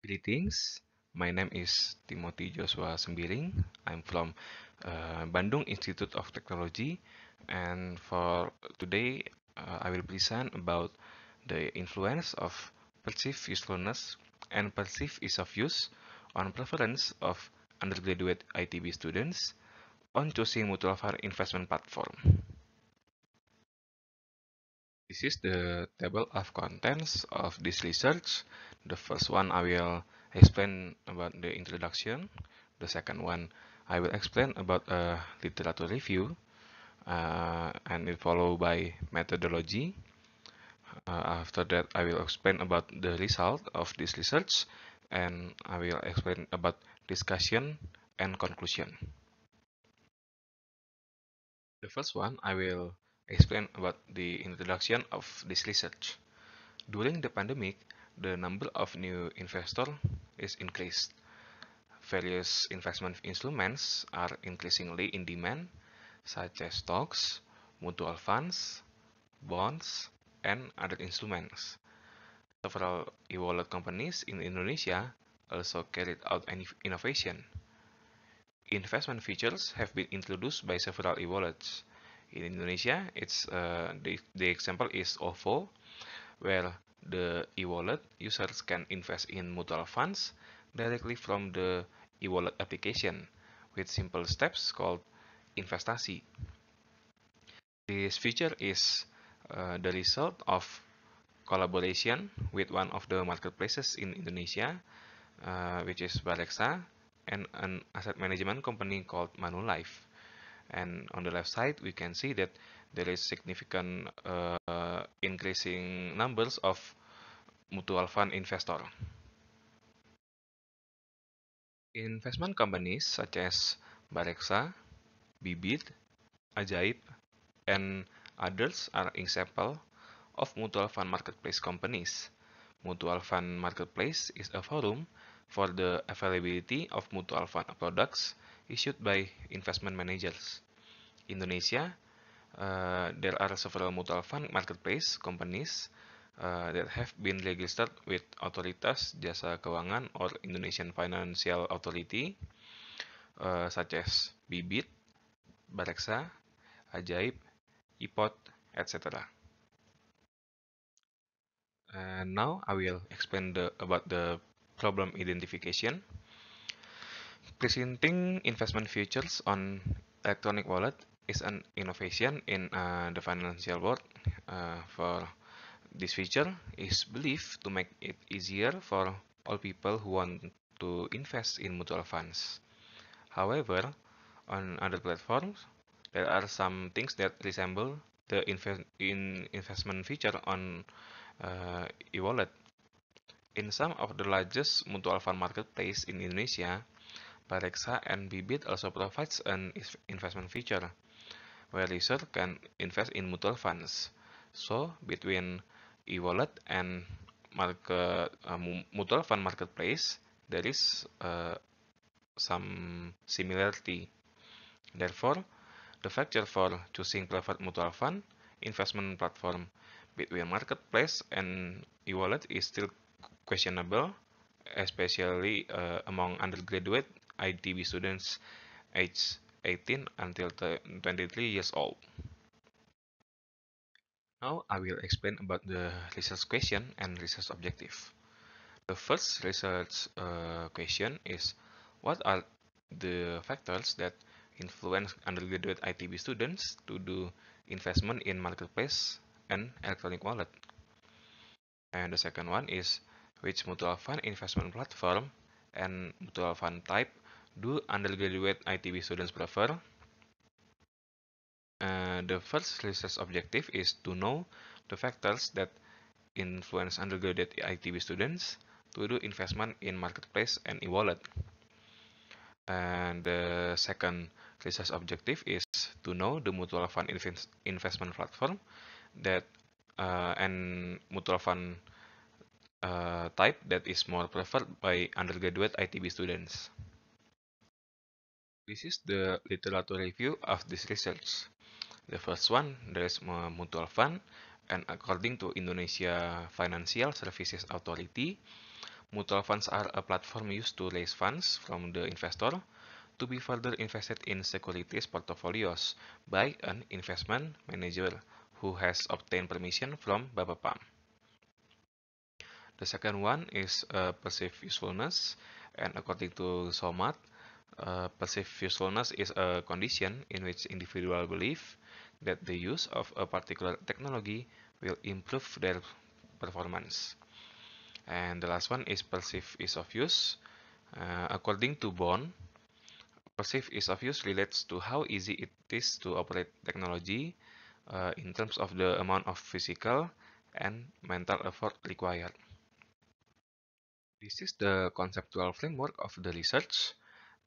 Greetings, my name is Timothy Joshua Sembiring. I'm from Bandung Institute of Technology, and for today I will present about the influence of perceived usefulness and perceived ease of use on preference of undergraduate ITB students on choosing mutual fund investment platform. This is the table of contents of this research. The first one I will explain about the introduction. The second one I will explain about a literature review, and it followed by methodology. After that I will explain about the result of this research, and I will explain about discussion and conclusion. The first one I will explain about the introduction of this research. During the pandemic, the number of new investors is increased. Various investment instruments are increasingly in demand, such as stocks, mutual funds, bonds, and other instruments. Several e-wallet companies in Indonesia also carried out innovation. Investment features have been introduced by several e-wallets. In Indonesia, the example is OVO, where the e-wallet users can invest in mutual funds directly from the e-wallet application with simple steps called investasi. This feature is the result of collaboration with one of the marketplaces in Indonesia, which is Bareksa, and an asset management company called Manulife. And on the left side, we can see that there is significant increasing numbers of mutual fund investor. Investment companies such as Bareksa, Bibit, Ajaib, and others are example of mutual fund marketplace companies. Mutual fund marketplace is a forum for the availability of mutual fund products issued by investment managers. Indonesia, there are several mutual fund marketplace companies that have been registered with Otoritas Jasa Keuangan or Indonesian Financial Authority, such as Bibit, Bareksa, Ajaib, Ipot, etc. And now I will explain about the problem identification. Presenting investment features on electronic wallet is an innovation in the financial world. For this feature is believed to make it easier for all people who want to invest in mutual funds. However, on other platforms, there are some things that resemble the investment feature on e-wallet. In some of the largest mutual fund marketplace in Indonesia, Bareksa and Bibit also provides an investment feature where users can invest in mutual funds. So, between e-wallet and mutual fund marketplace, there is some similarity. Therefore, the factor for choosing preferred mutual fund investment platform between marketplace and e-wallet is still questionable, especially among undergraduate ITB students aged 18 until 23 years old. Now I will explain about the research question and research objective. The first research question is, what are the factors that influence undergraduate ITB students to do investment in marketplace and electronic wallet? And the second one is, which mutual fund investment platform and mutual fund type do undergraduate ITB students prefer? The first research objective is to know the factors that influence undergraduate ITB students to do investment in marketplace and e-wallet. And the second research objective is to know the mutual fund investment platform that and mutual fund type that is more preferred by undergraduate ITB students. This is the literature review of this research. The first one, there is mutual fund, and according to Indonesia Financial Services Authority, Mutual funds are a platform used to raise funds from the investor to be further invested in securities portfolios by an investment manager who has obtained permission from Bapepam. The second one is perceived usefulness, and according to SOMAT, perceived usefulness is a condition in which individuals believe that the use of a particular technology will improve their performance. And the last one is perceived ease of use. According to Bond, perceived ease of use relates to how easy it is to operate technology in terms of the amount of physical and mental effort required. This is the conceptual framework of the research,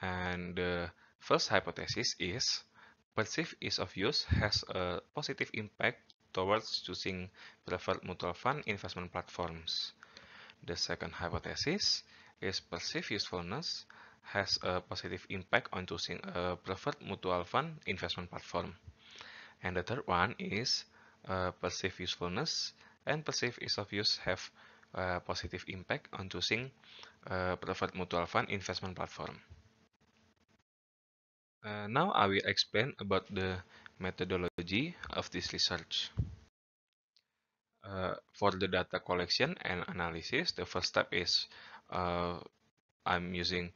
and the first hypothesis is perceived ease of use has a positive impact towards choosing preferred mutual fund investment platforms. The second hypothesis is perceived usefulness has a positive impact on choosing a preferred mutual fund investment platform. And the third one is perceived usefulness and perceived ease of use have a positive impact on choosing a preferred mutual fund investment platform. Now I will explain about the methodology of this research. For the data collection and analysis, the first step is I'm using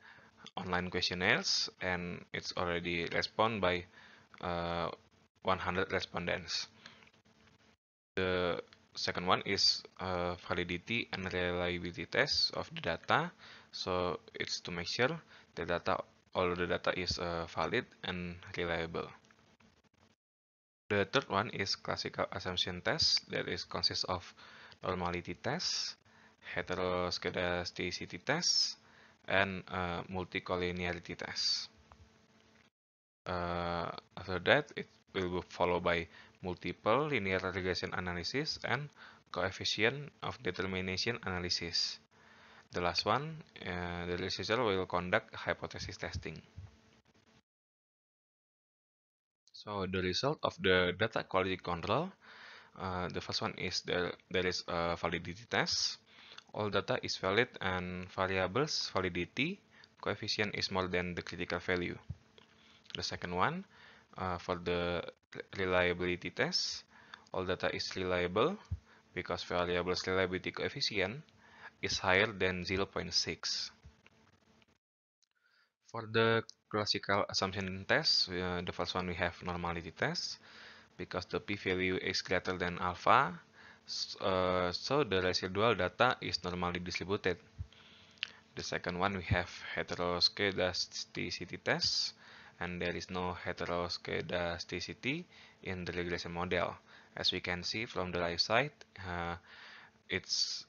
online questionnaires, and it's already responded by 100 respondents. The second one is validity and reliability test of the data. So it's to make sure all the data is valid and reliable. The third one is classical assumption test, that is consists of normality test, heteroscedasticity test, and multicollinearity test. After that, it will be followed by multiple linear regression analysis and coefficient of determination analysis. The last one, the researcher will conduct hypothesis testing. So the result of the data quality control, the first one is there is a validity test. All data is valid and variables validity coefficient is more than the critical value. The second one, for the reliability test, all data is reliable because variables reliability coefficient is higher than 0.6. For the classical assumption test, the first one we have normality test because the p-value is greater than alpha, so the residual data is normally distributed. The second one we have heteroscedasticity test, and there is no heteroscedasticity in the regression model. As we can see from the right side, it's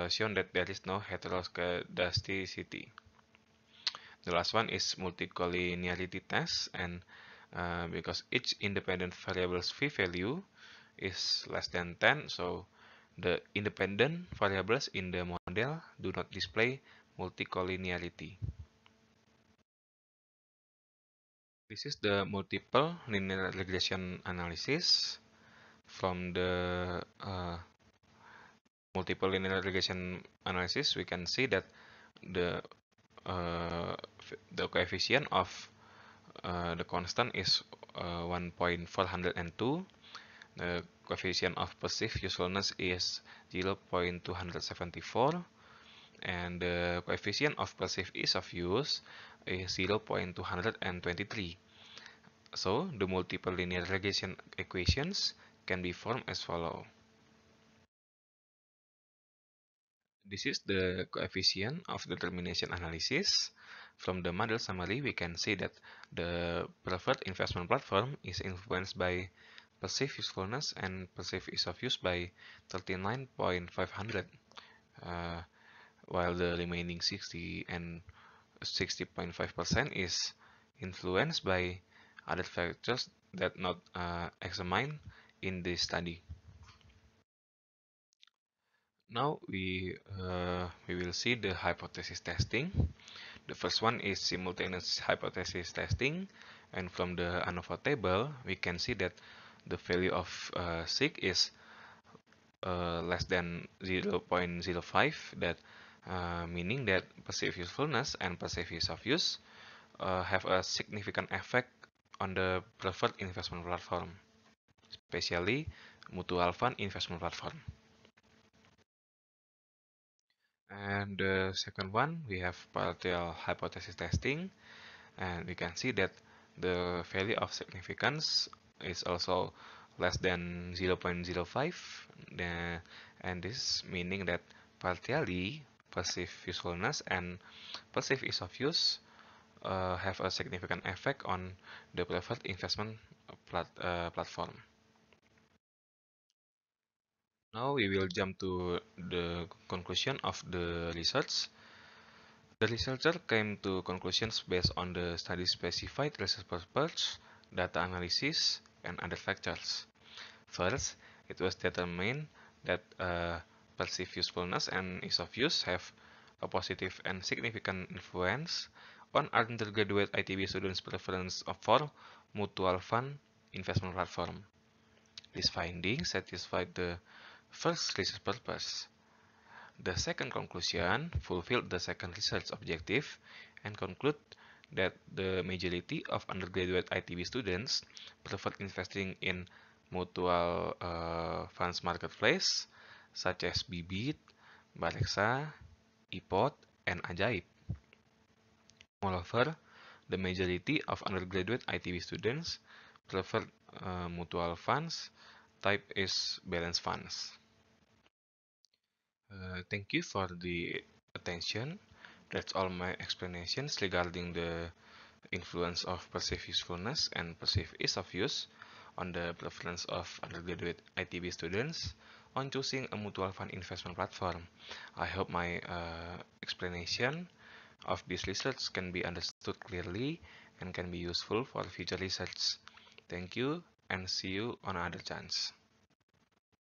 shown that there is no heteroscedasticity. The last one is multicollinearity test, and because each independent variable's p-value is less than 10, so the independent variables in the model do not display multicollinearity. This is the multiple linear regression analysis. From the multiple linear regression analysis, we can see that the coefficient of the constant is 1.402. The coefficient of perceived usefulness is 0.274, and the coefficient of perceived ease of use is 0.223. So the multiple linear regression equations can be formed as follows. This is the coefficient of determination analysis. From the model summary, we can see that the preferred investment platform is influenced by perceived usefulness and perceived ease of use by 39.500, while the remaining 60 and 60.5% is influenced by other factors that not examined in this study. Now we will see the hypothesis testing. The first one is simultaneous hypothesis testing, and from the ANOVA table we can see that the value of sig is less than 0.05, that meaning that perceived usefulness and perceived ease of use have a significant effect on the preferred investment platform, especially mutual fund investment platform. And the second one, we have partial hypothesis testing, and we can see that the value of significance is also less than 0.05, and this meaning that partially perceived usefulness and perceived ease of use have a significant effect on the preferred investment platform. Now we will jump to the conclusion of the research. The researcher came to conclusions based on the study-specified research purpose, data analysis, and other factors. First, it was determined that perceived usefulness and ease of use have a positive and significant influence on undergraduate ITB students' preference for mutual fund investment platform. This finding satisfied the first research purpose. The second conclusion fulfilled the second research objective and conclude that the majority of undergraduate ITB students prefer investing in mutual funds marketplace such as Bibit, Bareksa, Ipot, and Ajaib. Moreover, the majority of undergraduate ITB students prefer mutual funds type is balance funds. Thank you for the attention. That's all my explanations regarding the influence of perceived usefulness and perceived ease of use on the preference of undergraduate ITB students on choosing a mutual fund investment platform. I hope my explanation of this research can be understood clearly and can be useful for future research. Thank you and see you on another chance.